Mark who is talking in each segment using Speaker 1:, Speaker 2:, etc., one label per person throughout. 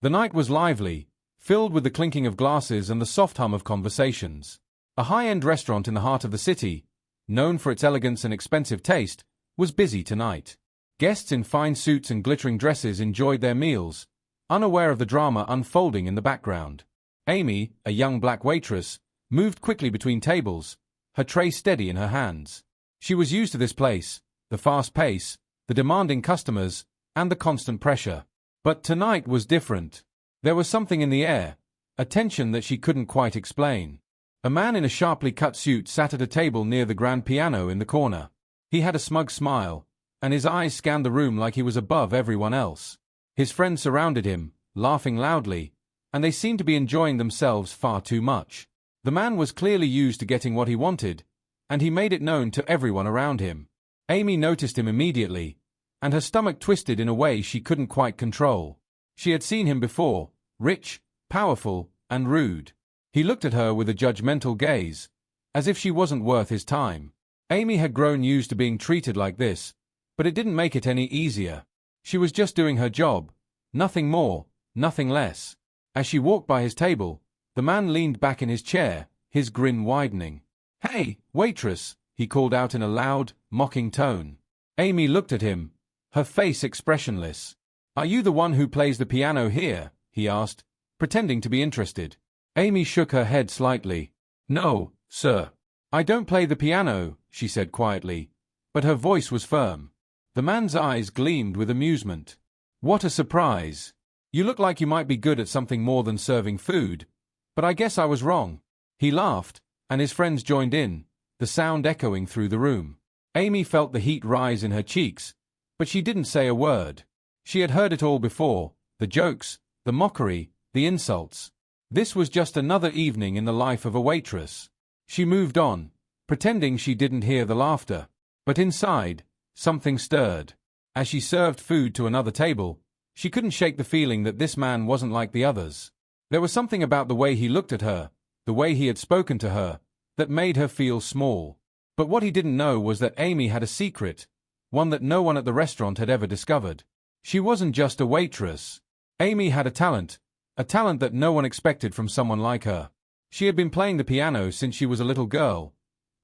Speaker 1: The night was lively, filled with the clinking of glasses and the soft hum of conversations. A high-end restaurant in the heart of the city, known for its elegance and expensive taste, was busy tonight. Guests in fine suits and glittering dresses enjoyed their meals, unaware of the drama unfolding in the background. Amy, a young black waitress, moved quickly between tables, her tray steady in her hands. She was used to this place, the fast pace, the demanding customers, and the constant pressure. But tonight was different. There was something in the air, a tension that she couldn't quite explain. A man in a sharply cut suit sat at a table near the grand piano in the corner. He had a smug smile, and his eyes scanned the room like he was above everyone else. His friends surrounded him, laughing loudly, and they seemed to be enjoying themselves far too much. The man was clearly used to getting what he wanted, and he made it known to everyone around him. Amy noticed him immediately, and her stomach twisted in a way she couldn't quite control. She had seen him before, rich, powerful, and rude. He looked at her with a judgmental gaze, as if she wasn't worth his time. Amy had grown used to being treated like this, but it didn't make it any easier. She was just doing her job, nothing more, nothing less. As she walked by his table, the man leaned back in his chair, his grin widening. "Hey, waitress," he called out in a loud, mocking tone. Amy looked at him, her face expressionless. "Are you the one who plays the piano here?" he asked, pretending to be interested. Amy shook her head slightly. "No, sir. I don't play the piano," she said quietly, but her voice was firm. The man's eyes gleamed with amusement. "What a surprise. You look like you might be good at something more than serving food, but I guess I was wrong." He laughed, and his friends joined in, the sound echoing through the room. Amy felt the heat rise in her cheeks, but she didn't say a word. She had heard it all before, the jokes, the mockery, the insults. This was just another evening in the life of a waitress. She moved on, pretending she didn't hear the laughter. But inside, something stirred. As she served food to another table, she couldn't shake the feeling that this man wasn't like the others. There was something about the way he looked at her, the way he had spoken to her, that made her feel small. But what he didn't know was that Amy had a secret, one that no one at the restaurant had ever discovered. She wasn't just a waitress. Amy had a talent that no one expected from someone like her. She had been playing the piano since she was a little girl,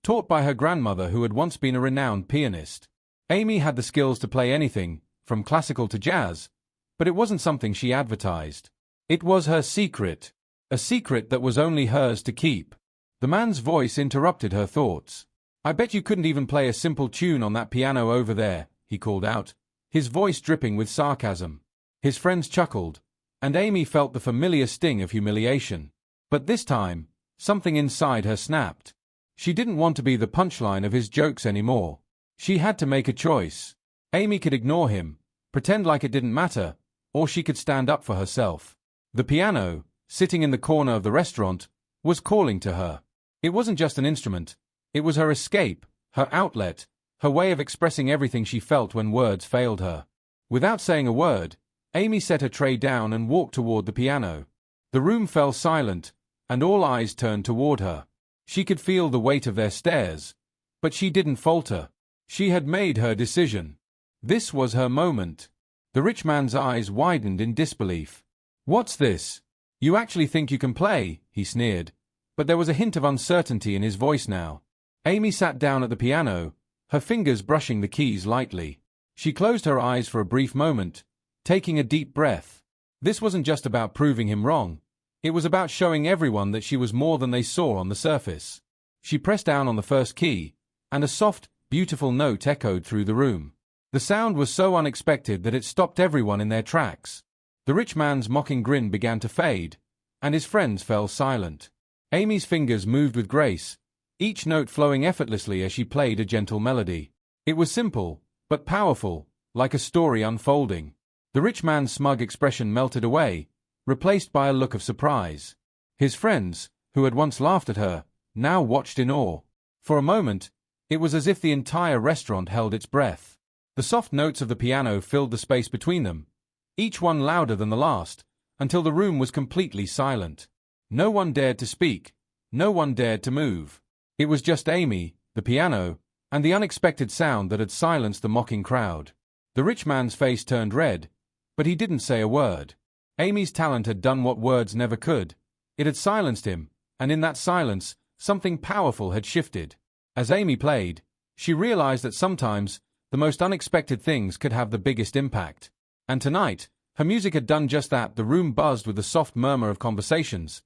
Speaker 1: taught by her grandmother who had once been a renowned pianist. Amy had the skills to play anything, from classical to jazz, but it wasn't something she advertised. It was her secret, a secret that was only hers to keep. The man's voice interrupted her thoughts. "I bet you couldn't even play a simple tune on that piano over there," he called out, his voice dripping with sarcasm. His friends chuckled, and Amy felt the familiar sting of humiliation. But this time, something inside her snapped. She didn't want to be the punchline of his jokes anymore. She had to make a choice. Amy could ignore him, pretend like it didn't matter, or she could stand up for herself. The piano, sitting in the corner of the restaurant, was calling to her. It wasn't just an instrument. It was her escape, her outlet, her way of expressing everything she felt when words failed her. Without saying a word, Amy set her tray down and walked toward the piano. The room fell silent, and all eyes turned toward her. She could feel the weight of their stares, but she didn't falter. She had made her decision. This was her moment. The rich man's eyes widened in disbelief. "What's this? You actually think you can play?" he sneered, but there was a hint of uncertainty in his voice now. Amy sat down at the piano, her fingers brushing the keys lightly. She closed her eyes for a brief moment, taking a deep breath. This wasn't just about proving him wrong. It was about showing everyone that she was more than they saw on the surface. She pressed down on the first key, and a soft, beautiful note echoed through the room. The sound was so unexpected that it stopped everyone in their tracks. The rich man's mocking grin began to fade, and his friends fell silent. Amy's fingers moved with grace, each note flowing effortlessly as she played a gentle melody. It was simple, but powerful, like a story unfolding. The rich man's smug expression melted away, replaced by a look of surprise. His friends, who had once laughed at her, now watched in awe. For a moment, it was as if the entire restaurant held its breath. The soft notes of the piano filled the space between them, each one louder than the last, until the room was completely silent. No one dared to speak, no one dared to move. It was just Amy, the piano, and the unexpected sound that had silenced the mocking crowd. The rich man's face turned red, but he didn't say a word. Amy's talent had done what words never could. It had silenced him, and in that silence, something powerful had shifted. As Amy played, she realized that sometimes, the most unexpected things could have the biggest impact. And tonight, her music had done just that. The room buzzed with the soft murmur of conversations,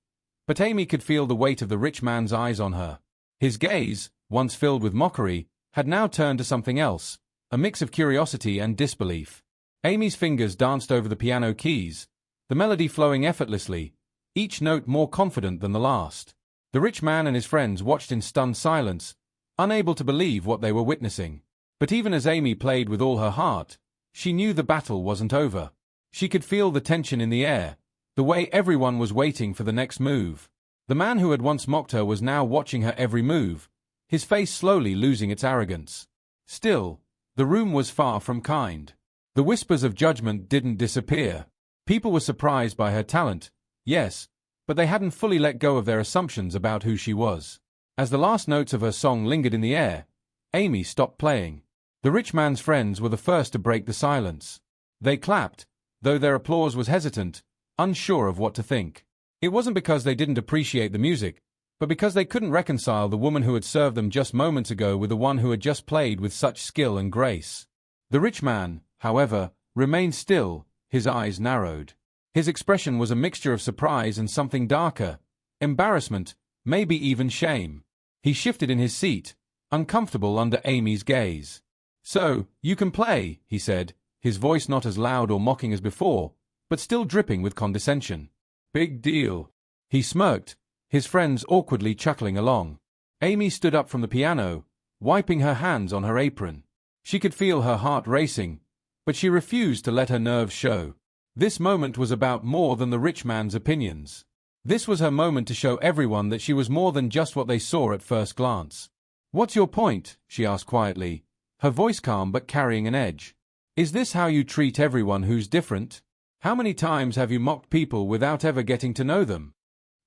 Speaker 1: but Amy could feel the weight of the rich man's eyes on her. His gaze, once filled with mockery, had now turned to something else, a mix of curiosity and disbelief. Amy's fingers danced over the piano keys, the melody flowing effortlessly, each note more confident than the last. The rich man and his friends watched in stunned silence, unable to believe what they were witnessing. But even as Amy played with all her heart, she knew the battle wasn't over. She could feel the tension in the air, the way everyone was waiting for the next move. The man who had once mocked her was now watching her every move, his face slowly losing its arrogance. Still, the room was far from kind. The whispers of judgment didn't disappear. People were surprised by her talent, yes, but they hadn't fully let go of their assumptions about who she was. As the last notes of her song lingered in the air, Amy stopped playing. The rich man's friends were the first to break the silence. They clapped, though their applause was hesitant, unsure of what to think. It wasn't because they didn't appreciate the music, but because they couldn't reconcile the woman who had served them just moments ago with the one who had just played with such skill and grace. The rich man, however, remained still, his eyes narrowed. His expression was a mixture of surprise and something darker, embarrassment, maybe even shame. He shifted in his seat, uncomfortable under Amy's gaze. "So, you can play," he said, his voice not as loud or mocking as before, but still dripping with condescension. "Big deal." He smirked, his friends awkwardly chuckling along. Amy stood up from the piano, wiping her hands on her apron. She could feel her heart racing, but she refused to let her nerves show. This moment was about more than the rich man's opinions. This was her moment to show everyone that she was more than just what they saw at first glance. "What's your point?" she asked quietly, her voice calm but carrying an edge. "Is this how you treat everyone who's different? How many times have you mocked people without ever getting to know them?"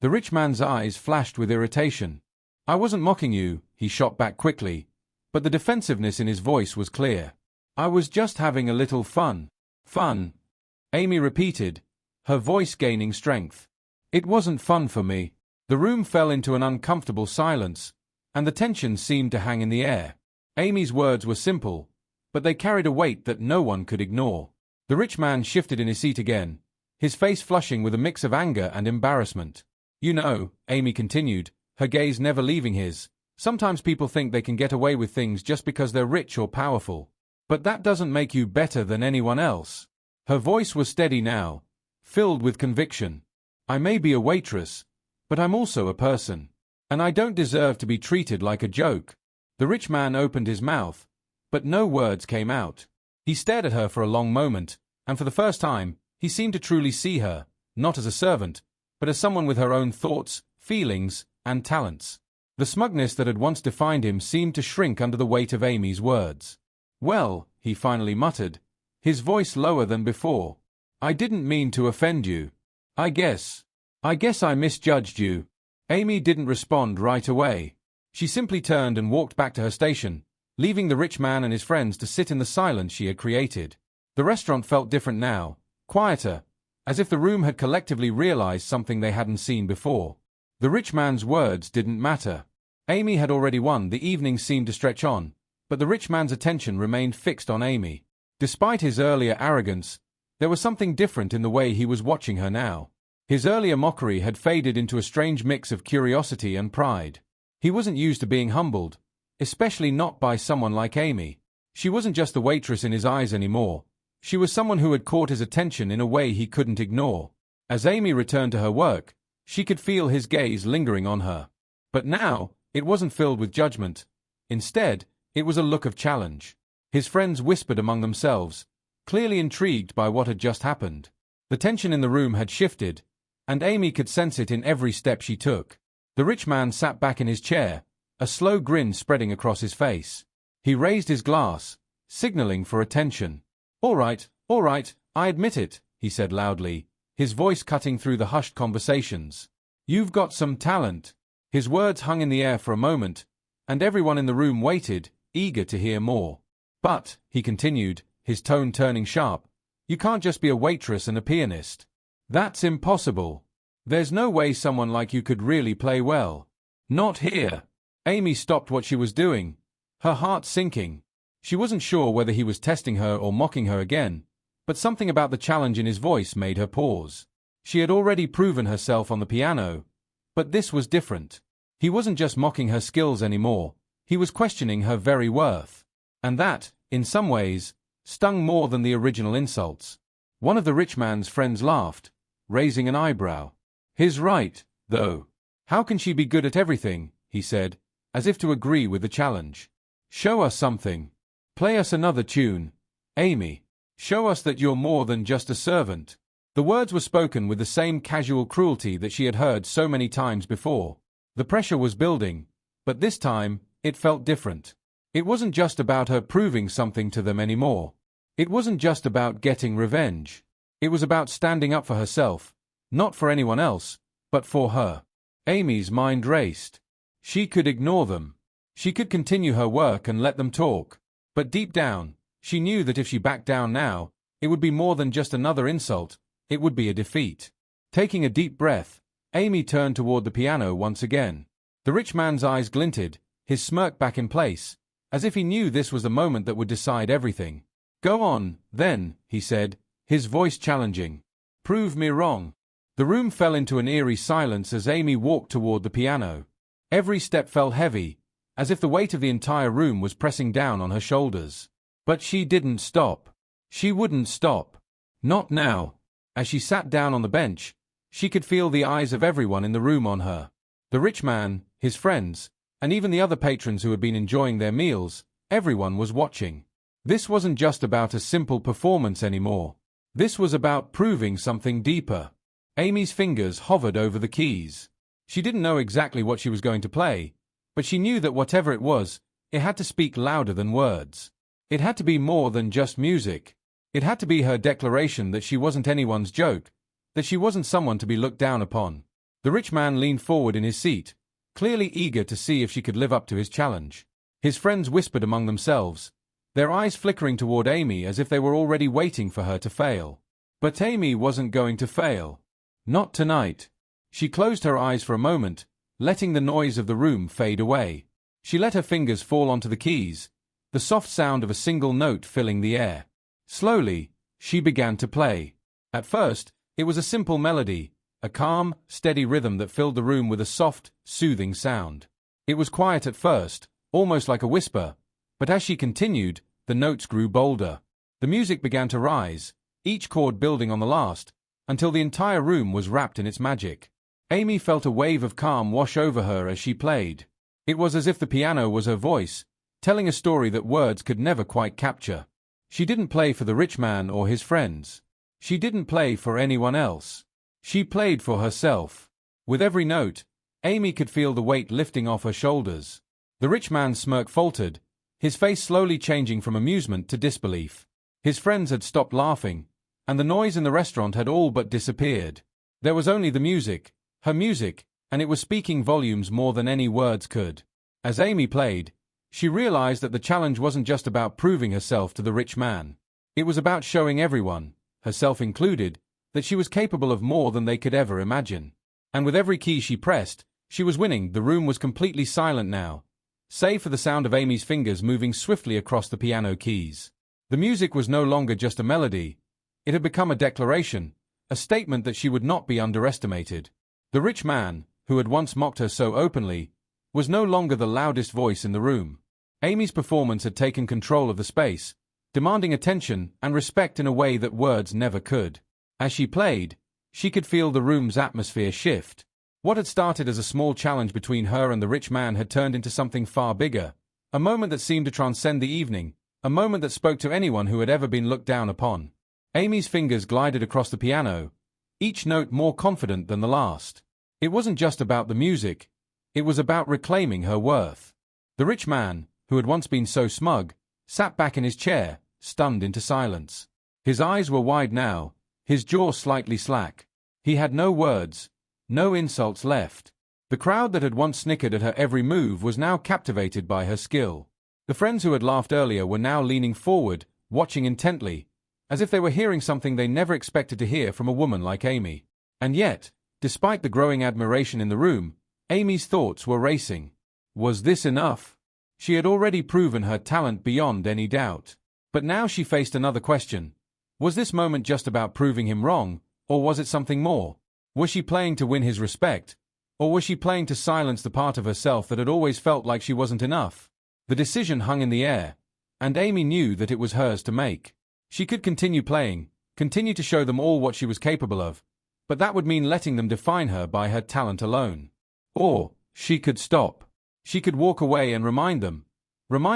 Speaker 1: The rich man's eyes flashed with irritation. "I wasn't mocking you," he shot back quickly, but the defensiveness in his voice was clear. "I was just having a little fun." "Fun?" Amy repeated, her voice gaining strength. "It wasn't fun for me." The room fell into an uncomfortable silence, and the tension seemed to hang in the air. Amy's words were simple, but they carried a weight that no one could ignore. The rich man shifted in his seat again, his face flushing with a mix of anger and embarrassment. "You know," Amy continued, her gaze never leaving his, "sometimes people think they can get away with things just because they're rich or powerful. But that doesn't make you better than anyone else." Her voice was steady now, filled with conviction. "I may be a waitress, but I'm also a person. And I don't deserve to be treated like a joke." The rich man opened his mouth, but no words came out. He stared at her for a long moment, and for the first time, he seemed to truly see her, not as a servant, but as someone with her own thoughts, feelings, and talents. The smugness that had once defined him seemed to shrink under the weight of Amy's words. "Well," he finally muttered, his voice lower than before, "I didn't mean to offend you. I guess I misjudged you." Amy didn't respond right away. She simply turned and walked back to her station, leaving the rich man and his friends to sit in the silence she had created. The restaurant felt different now, quieter, as if the room had collectively realized something they hadn't seen before. The rich man's words didn't matter. Amy had already won. The evening seemed to stretch on, but the rich man's attention remained fixed on Amy. Despite his earlier arrogance, there was something different in the way he was watching her now. His earlier mockery had faded into a strange mix of curiosity and pride. He wasn't used to being humbled, especially not by someone like Amy. She wasn't just the waitress in his eyes anymore. She was someone who had caught his attention in a way he couldn't ignore. As Amy returned to her work, she could feel his gaze lingering on her. But now, it wasn't filled with judgment. Instead, it was a look of challenge. His friends whispered among themselves, clearly intrigued by what had just happened. The tension in the room had shifted, and Amy could sense it in every step she took. The rich man sat back in his chair, a slow grin spreading across his face. He raised his glass, signaling for attention. All right, I admit it," he said loudly, his voice cutting through the hushed conversations. "You've got some talent." His words hung in the air for a moment, and everyone in the room waited, eager to hear more. "But," he continued, his tone turning sharp, "you can't just be a waitress and a pianist. That's impossible. There's no way someone like you could really play well. Not here. Amy stopped what she was doing, her heart sinking. She wasn't sure whether he was testing her or mocking her again, but something about the challenge in his voice made her pause. She had already proven herself on the piano, but this was different. He wasn't just mocking her skills anymore, he was questioning her very worth. And that, in some ways, stung more than the original insults. One of the rich man's friends laughed, raising an eyebrow. He's right, though. How can she be good at everything, he said, as if to agree with the challenge. Show us something. Play us another tune, Amy. Show us that you're more than just a servant. The words were spoken with the same casual cruelty that she had heard so many times before. The pressure was building, but this time, it felt different. It wasn't just about her proving something to them anymore. It wasn't just about getting revenge. It was about standing up for herself, not for anyone else, but for her. Amy's mind raced. She could ignore them. She could continue her work and let them talk. But deep down, she knew that if she backed down now, it would be more than just another insult, it would be a defeat. Taking a deep breath, Amy turned toward the piano once again. The rich man's eyes glinted, his smirk back in place, as if he knew this was the moment that would decide everything. Go on, then, he said, his voice challenging. Prove me wrong. The room fell into an eerie silence as Amy walked toward the piano. Every step felt heavy, as if the weight of the entire room was pressing down on her shoulders. But she didn't stop. She wouldn't stop. Not now. As she sat down on the bench, she could feel the eyes of everyone in the room on her. The rich man, his friends, and even the other patrons who had been enjoying their meals, everyone was watching. This wasn't just about a simple performance anymore. This was about proving something deeper. Amy's fingers hovered over the keys. She didn't know exactly what she was going to play, but she knew that whatever it was, it had to speak louder than words. It had to be more than just music. It had to be her declaration that she wasn't anyone's joke, that she wasn't someone to be looked down upon. The rich man leaned forward in his seat, clearly eager to see if she could live up to his challenge. His friends whispered among themselves, their eyes flickering toward Amy as if they were already waiting for her to fail. But Amy wasn't going to fail. Not tonight. She closed her eyes for a moment, letting the noise of the room fade away. She let her fingers fall onto the keys, the soft sound of a single note filling the air. Slowly, she began to play. At first, it was a simple melody, a calm, steady rhythm that filled the room with a soft, soothing sound. It was quiet at first, almost like a whisper, but as she continued, the notes grew bolder. The music began to rise, each chord building on the last, until the entire room was wrapped in its magic. Amy felt a wave of calm wash over her as she played. It was as if the piano was her voice, telling a story that words could never quite capture. She didn't play for the rich man or his friends. She didn't play for anyone else. She played for herself. With every note, Amy could feel the weight lifting off her shoulders. The rich man's smirk faltered, his face slowly changing from amusement to disbelief. His friends had stopped laughing, and the noise in the restaurant had all but disappeared. There was only the music, her music, and it was speaking volumes more than any words could. As Amy played, she realized that the challenge wasn't just about proving herself to the rich man. It was about showing everyone, herself included, that she was capable of more than they could ever imagine. And with every key she pressed, she was winning. The room was completely silent now, save for the sound of Amy's fingers moving swiftly across the piano keys. The music was no longer just a melody. It had become a declaration, a statement that she would not be underestimated. The rich man, who had once mocked her so openly, was no longer the loudest voice in the room. Amy's performance had taken control of the space, demanding attention and respect in a way that words never could. As she played, she could feel the room's atmosphere shift. What had started as a small challenge between her and the rich man had turned into something far bigger, a moment that seemed to transcend the evening, a moment that spoke to anyone who had ever been looked down upon. Amy's fingers glided across the piano, each note more confident than the last. It wasn't just about the music, it was about reclaiming her worth. The rich man, who had once been so smug, sat back in his chair, stunned into silence. His eyes were wide now, his jaw slightly slack. He had no words, no insults left. The crowd that had once snickered at her every move was now captivated by her skill. The friends who had laughed earlier were now leaning forward, watching intently, as if they were hearing something they never expected to hear from a woman like Amy. And yet, despite the growing admiration in the room, Amy's thoughts were racing. Was this enough? She had already proven her talent beyond any doubt. But now she faced another question. Was this moment just about proving him wrong, or was it something more? Was she playing to win his respect, or was she playing to silence the part of herself that had always felt like she wasn't enough? The decision hung in the air, and Amy knew that it was hers to make. She could continue playing, continue to show them all what she was capable of, but that would mean letting them define her by her talent alone. Or, she could stop. She could walk away and remind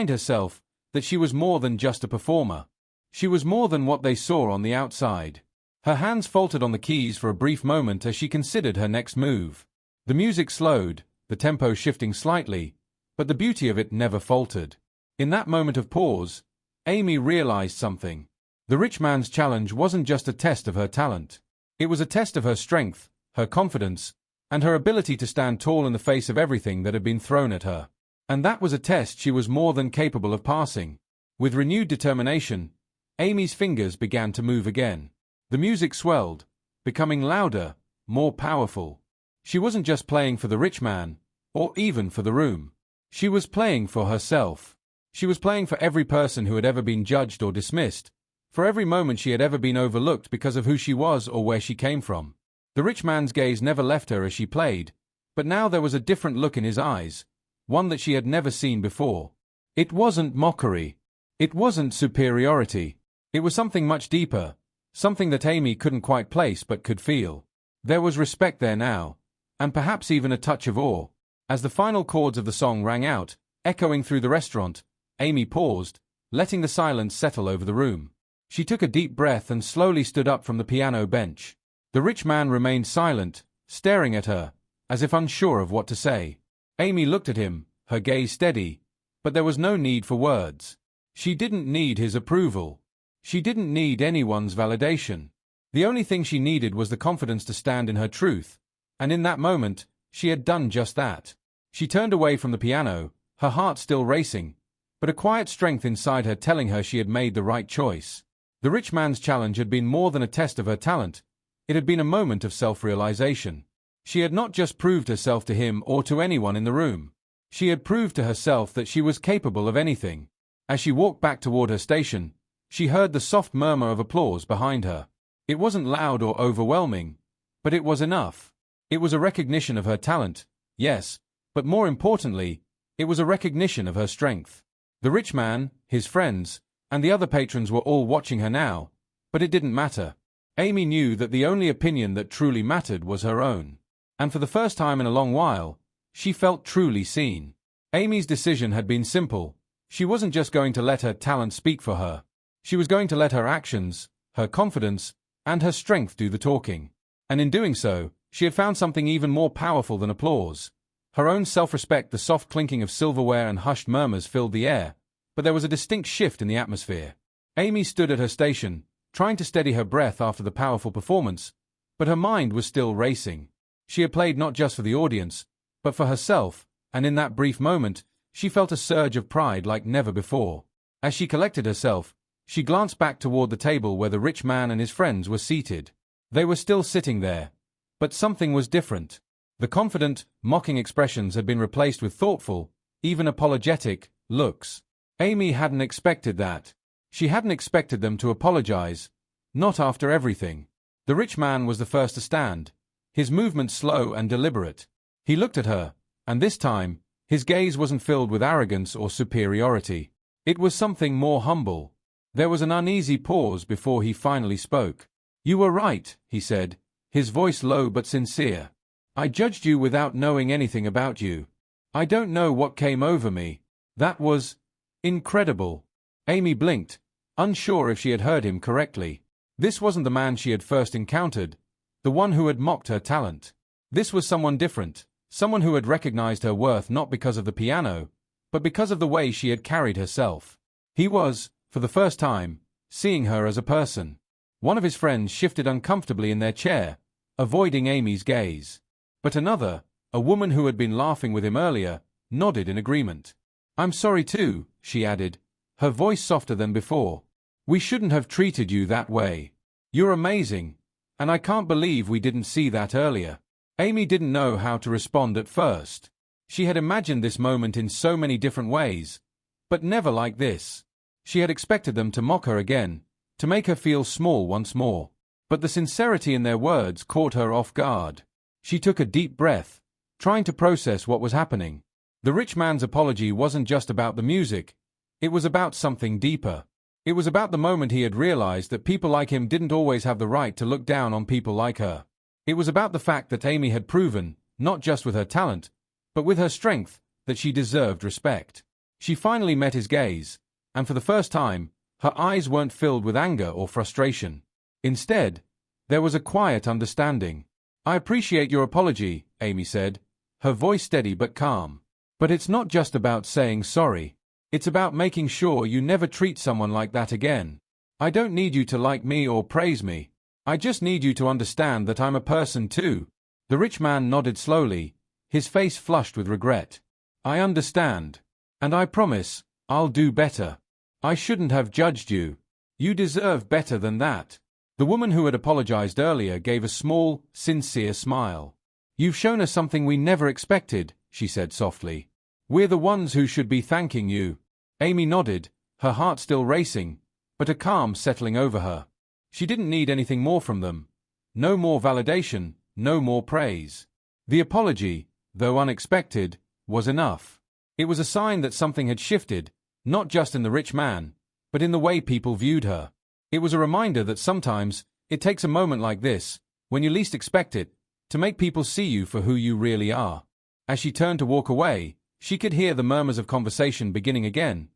Speaker 1: herself, that she was more than just a performer. She was more than what they saw on the outside. Her hands faltered on the keys for a brief moment as she considered her next move. The music slowed, the tempo shifting slightly, but the beauty of it never faltered. In that moment of pause, Amy realized something. The rich man's challenge wasn't just a test of her talent. It was a test of her strength, her confidence, and her ability to stand tall in the face of everything that had been thrown at her. And that was a test she was more than capable of passing. With renewed determination, Amy's fingers began to move again. The music swelled, becoming louder, more powerful. She wasn't just playing for the rich man, or even for the room. She was playing for herself. She was playing for every person who had ever been judged or dismissed, for every moment she had ever been overlooked because of who she was or where she came from. The rich man's gaze never left her as she played, but now there was a different look in his eyes, one that she had never seen before. It wasn't mockery. It wasn't superiority. It was something much deeper, something that Amy couldn't quite place but could feel. There was respect there now, and perhaps even a touch of awe. As the final chords of the song rang out, echoing through the restaurant, Amy paused, letting the silence settle over the room. She took a deep breath and slowly stood up from the piano bench. The rich man remained silent, staring at her, as if unsure of what to say. Amy looked at him, her gaze steady, but there was no need for words. She didn't need his approval. She didn't need anyone's validation. The only thing she needed was the confidence to stand in her truth, and in that moment, she had done just that. She turned away from the piano, her heart still racing, but a quiet strength inside her telling her she had made the right choice. The rich man's challenge had been more than a test of her talent. It had been a moment of self-realization. She had not just proved herself to him or to anyone in the room. She had proved to herself that she was capable of anything. As she walked back toward her station, she heard the soft murmur of applause behind her. It wasn't loud or overwhelming, but it was enough. It was a recognition of her talent, yes, but more importantly, it was a recognition of her strength. The rich man, his friends, and the other patrons were all watching her now, but it didn't matter. Amy knew that the only opinion that truly mattered was her own. And for the first time in a long while, she felt truly seen. Amy's decision had been simple. She wasn't just going to let her talent speak for her. She was going to let her actions, her confidence, and her strength do the talking. And in doing so, she had found something even more powerful than applause. Her own self-respect. The soft clinking of silverware and hushed murmurs filled the air, but there was a distinct shift in the atmosphere. Amy stood at her station, trying to steady her breath after the powerful performance, but her mind was still racing. She had played not just for the audience, but for herself, and in that brief moment, she felt a surge of pride like never before. As she collected herself, she glanced back toward the table where the rich man and his friends were seated. They were still sitting there, but something was different. The confident, mocking expressions had been replaced with thoughtful, even apologetic, looks. Amy hadn't expected that. She hadn't expected them to apologize. Not after everything. The rich man was the first to stand, his movements slow and deliberate. He looked at her, and this time, his gaze wasn't filled with arrogance or superiority. It was something more humble. There was an uneasy pause before he finally spoke. "You were right," he said, his voice low but sincere. "I judged you without knowing anything about you. I don't know what came over me. That was incredible." Amy blinked, unsure if she had heard him correctly. This wasn't the man she had first encountered, the one who had mocked her talent. This was someone different, someone who had recognized her worth not because of the piano, but because of the way she had carried herself. He was, for the first time, seeing her as a person. One of his friends shifted uncomfortably in their chair, avoiding Amy's gaze. But another, a woman who had been laughing with him earlier, nodded in agreement. "I'm sorry too," she added, her voice softer than before. We shouldn't have treated you that way. You're amazing, and I can't believe we didn't see that earlier." Amy didn't know how to respond at first. She had imagined this moment in so many different ways, but never like this. She had expected them to mock her again, to make her feel small once more. But the sincerity in their words caught her off guard. She took a deep breath, trying to process what was happening. The rich man's apology wasn't just about the music. It was about something deeper. It was about the moment he had realized that people like him didn't always have the right to look down on people like her. It was about the fact that Amy had proven, not just with her talent, but with her strength, that she deserved respect. She finally met his gaze, and for the first time, her eyes weren't filled with anger or frustration. Instead, there was a quiet understanding. "I appreciate your apology," Amy said, her voice steady but calm. "But it's not just about saying sorry. It's about making sure you never treat someone like that again. I don't need you to like me or praise me. I just need you to understand that I'm a person too." The rich man nodded slowly, his face flushed with regret. "I understand. And I promise, I'll do better. I shouldn't have judged you. You deserve better than that." The woman who had apologized earlier gave a small, sincere smile. "You've shown us something we never expected," she said softly. "We're the ones who should be thanking you." Amy nodded, her heart still racing, but a calm settling over her. She didn't need anything more from them. No more validation, no more praise. The apology, though unexpected, was enough. It was a sign that something had shifted, not just in the rich man, but in the way people viewed her. It was a reminder that sometimes it takes a moment like this, when you least expect it, to make people see you for who you really are. As she turned to walk away, she could hear the murmurs of conversation beginning again,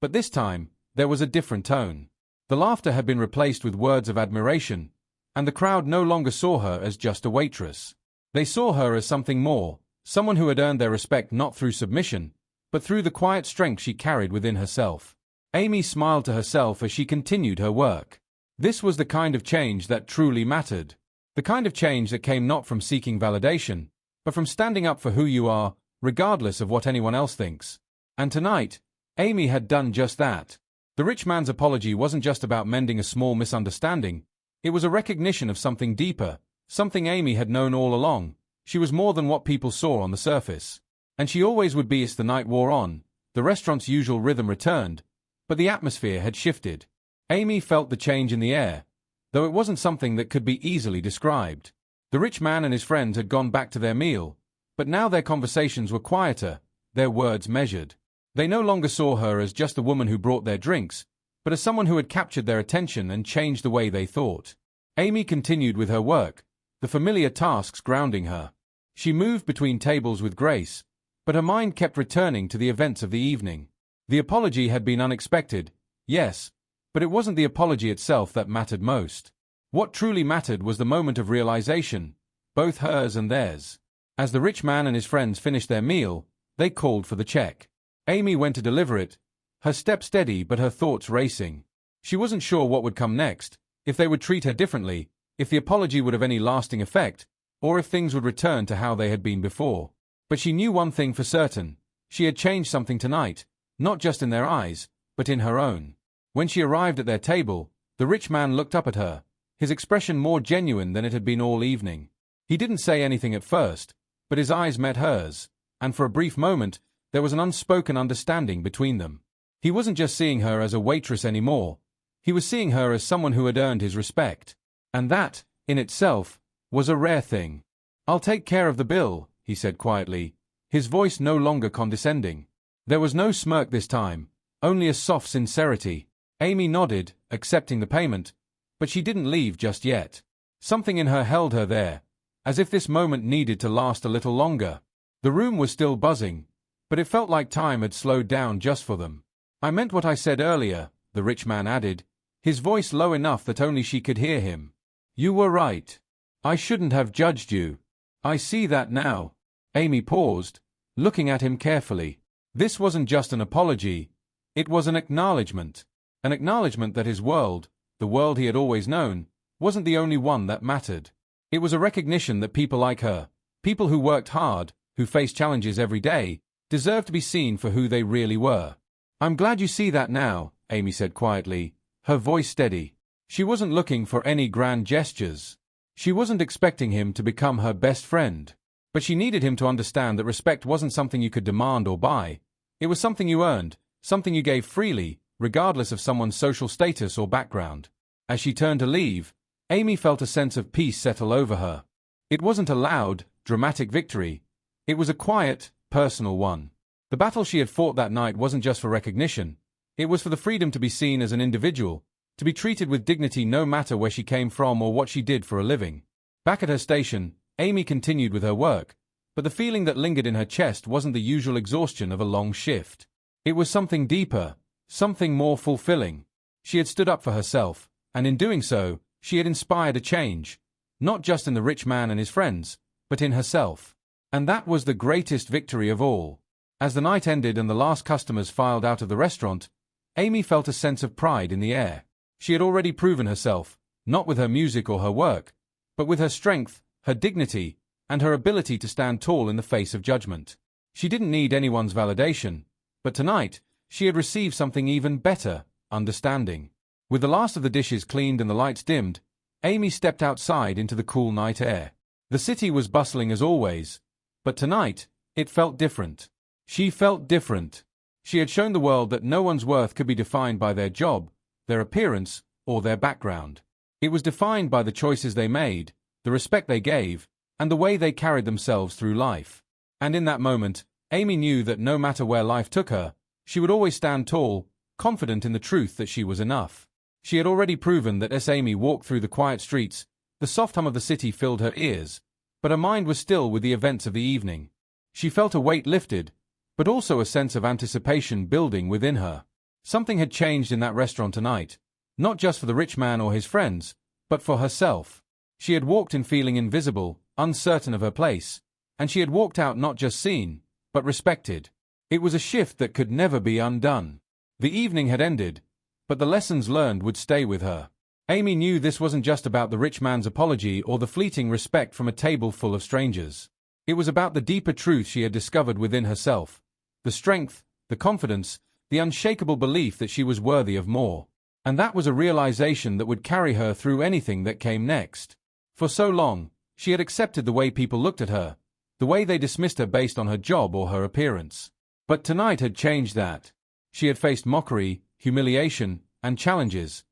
Speaker 1: but this time there was a different tone. The laughter had been replaced with words of admiration, and the crowd no longer saw her as just a waitress. They saw her as something more, someone who had earned their respect not through submission, but through the quiet strength she carried within herself. Amy smiled to herself as she continued her work. This was the kind of change that truly mattered. The kind of change that came not from seeking validation, but from standing up for who you are, regardless of what anyone else thinks. And tonight, Amy had done just that. The rich man's apology wasn't just about mending a small misunderstanding. It was a recognition of something deeper, something Amy had known all along. She was more than what people saw on the surface. And she always would be as the night wore on. The restaurant's usual rhythm returned, but the atmosphere had shifted. Amy felt the change in the air, though it wasn't something that could be easily described. The rich man and his friends had gone back to their meal, but now their conversations were quieter, their words measured. They no longer saw her as just the woman who brought their drinks, but as someone who had captured their attention and changed the way they thought. Amy continued with her work, the familiar tasks grounding her. She moved between tables with grace, but her mind kept returning to the events of the evening. The apology had been unexpected, yes, but it wasn't the apology itself that mattered most. What truly mattered was the moment of realization, both hers and theirs. As the rich man and his friends finished their meal, they called for the check. Amy went to deliver it, her step steady but her thoughts racing. She wasn't sure what would come next, if they would treat her differently, if the apology would have any lasting effect, or if things would return to how they had been before. But she knew one thing for certain. She had changed something tonight, not just in their eyes, but in her own. When she arrived at their table, the rich man looked up at her, his expression more genuine than it had been all evening. He didn't say anything at first, but his eyes met hers, and for a brief moment, there was an unspoken understanding between them. He wasn't just seeing her as a waitress anymore. He was seeing her as someone who had earned his respect. And that, in itself, was a rare thing. "I'll take care of the bill," he said quietly, his voice no longer condescending. There was no smirk this time, only a soft sincerity. Amy nodded, accepting the payment, but she didn't leave just yet. Something in her held her there, as if this moment needed to last a little longer. The room was still buzzing, but it felt like time had slowed down just for them. "I meant what I said earlier," the rich man added, his voice low enough that only she could hear him. "You were right. I shouldn't have judged you. I see that now." Amy paused, looking at him carefully. This wasn't just an apology. It was an acknowledgement. An acknowledgement that his world, the world he had always known, wasn't the only one that mattered. It was a recognition that people like her, people who worked hard, who faced challenges every day, deserved to be seen for who they really were. "I'm glad you see that now," Amy said quietly, her voice steady. She wasn't looking for any grand gestures. She wasn't expecting him to become her best friend. But she needed him to understand that respect wasn't something you could demand or buy. It was something you earned, something you gave freely, regardless of someone's social status or background. As she turned to leave, Amy felt a sense of peace settle over her. It wasn't a loud, dramatic victory. It was a quiet, personal one. The battle she had fought that night wasn't just for recognition. It was for the freedom to be seen as an individual, to be treated with dignity no matter where she came from or what she did for a living. Back at her station, Amy continued with her work, but the feeling that lingered in her chest wasn't the usual exhaustion of a long shift. It was something deeper, something more fulfilling. She had stood up for herself, and in doing so, she had inspired a change, not just in the rich man and his friends, but in herself. And that was the greatest victory of all. As the night ended and the last customers filed out of the restaurant, Amy felt a sense of pride in the air. She had already proven herself, not with her music or her work, but with her strength, her dignity, and her ability to stand tall in the face of judgment. She didn't need anyone's validation, but tonight, she had received something even better, understanding. With the last of the dishes cleaned and the lights dimmed, Amy stepped outside into the cool night air. The city was bustling as always, but tonight, it felt different. She felt different. She had shown the world that no one's worth could be defined by their job, their appearance, or their background. It was defined by the choices they made, the respect they gave, and the way they carried themselves through life. And in that moment, Amy knew that no matter where life took her, she would always stand tall, confident in the truth that she was enough. She had already proven that as Amy walked through the quiet streets, the soft hum of the city filled her ears, but her mind was still with the events of the evening. She felt a weight lifted, but also a sense of anticipation building within her. Something had changed in that restaurant tonight, not just for the rich man or his friends, but for herself. She had walked in feeling invisible, uncertain of her place, and she had walked out not just seen, but respected. It was a shift that could never be undone. The evening had ended, but the lessons learned would stay with her. Amy knew this wasn't just about the rich man's apology or the fleeting respect from a table full of strangers. It was about the deeper truth she had discovered within herself, the strength, the confidence, the unshakable belief that she was worthy of more. And that was a realization that would carry her through anything that came next. For so long, she had accepted the way people looked at her, the way they dismissed her based on her job or her appearance. But tonight had changed that. She had faced mockery, humiliation, and challenges.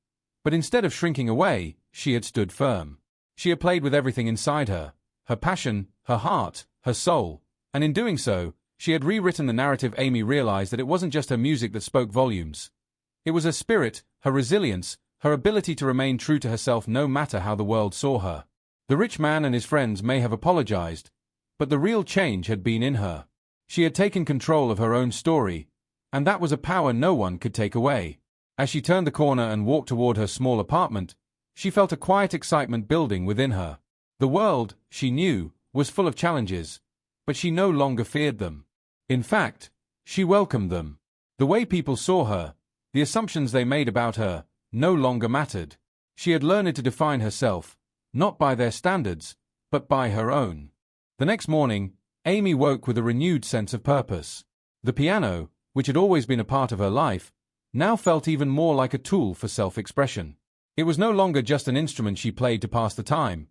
Speaker 1: But instead of shrinking away, she had stood firm. She had played with everything inside her, her passion, her heart, her soul, and in doing so, she had rewritten the narrative. Amy realized that it wasn't just her music that spoke volumes. It was her spirit, her resilience, her ability to remain true to herself no matter how the world saw her. The rich man and his friends may have apologized, but the real change had been in her. She had taken control of her own story, and that was a power no one could take away. As she turned the corner and walked toward her small apartment, she felt a quiet excitement building within her. The world, she knew, was full of challenges, but she no longer feared them. In fact, she welcomed them. The way people saw her, the assumptions they made about her, no longer mattered. She had learned to define herself, not by their standards, but by her own. The next morning, Amy woke with a renewed sense of purpose. The piano, which had always been a part of her life, now felt even more like a tool for self-expression. It was no longer just an instrument she played to pass the time.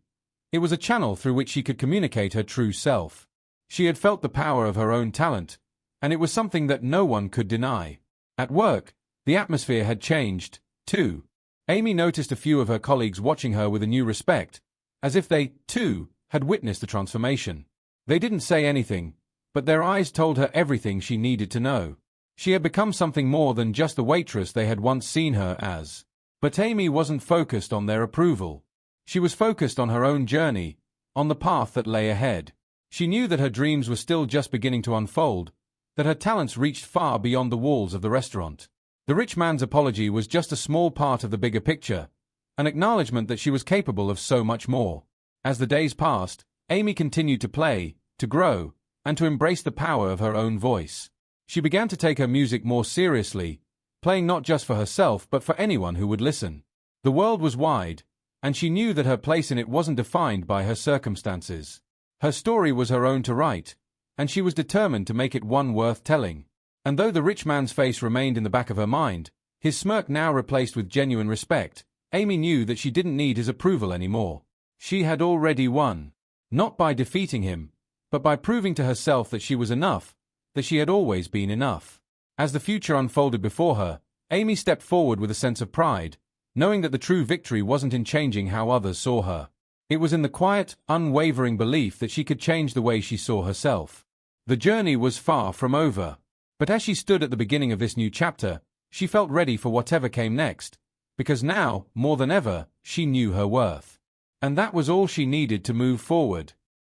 Speaker 1: It was a channel through which she could communicate her true self. She had felt the power of her own talent, and it was something that no one could deny. At work, the atmosphere had changed, too. Amy noticed a few of her colleagues watching her with a new respect, as if they, too, had witnessed the transformation. They didn't say anything, but their eyes told her everything she needed to know. She had become something more than just the waitress they had once seen her as. But Amy wasn't focused on their approval. She was focused on her own journey, on the path that lay ahead. She knew that her dreams were still just beginning to unfold, that her talents reached far beyond the walls of the restaurant. The rich man's apology was just a small part of the bigger picture, an acknowledgement that she was capable of so much more. As the days passed, Amy continued to play, to grow, and to embrace the power of her own voice. She began to take her music more seriously, playing not just for herself but for anyone who would listen. The world was wide, and she knew that her place in it wasn't defined by her circumstances. Her story was her own to write, and she was determined to make it one worth telling. And though the rich man's face remained in the back of her mind, His smirk now replaced with genuine respect, Amy knew that she didn't need his approval anymore. She had already won. Not by defeating him, but by proving to herself that she was enough, that she had always been enough. As the future unfolded before her, Amy stepped forward with a sense of pride, knowing that the true victory wasn't in changing how others saw her. It was in the quiet, unwavering belief that she could change the way she saw herself. The journey was far from over. But as she stood at the beginning of this new chapter, she felt ready for whatever came next, because now, more than ever, she knew her worth. And that was all she needed to move forward.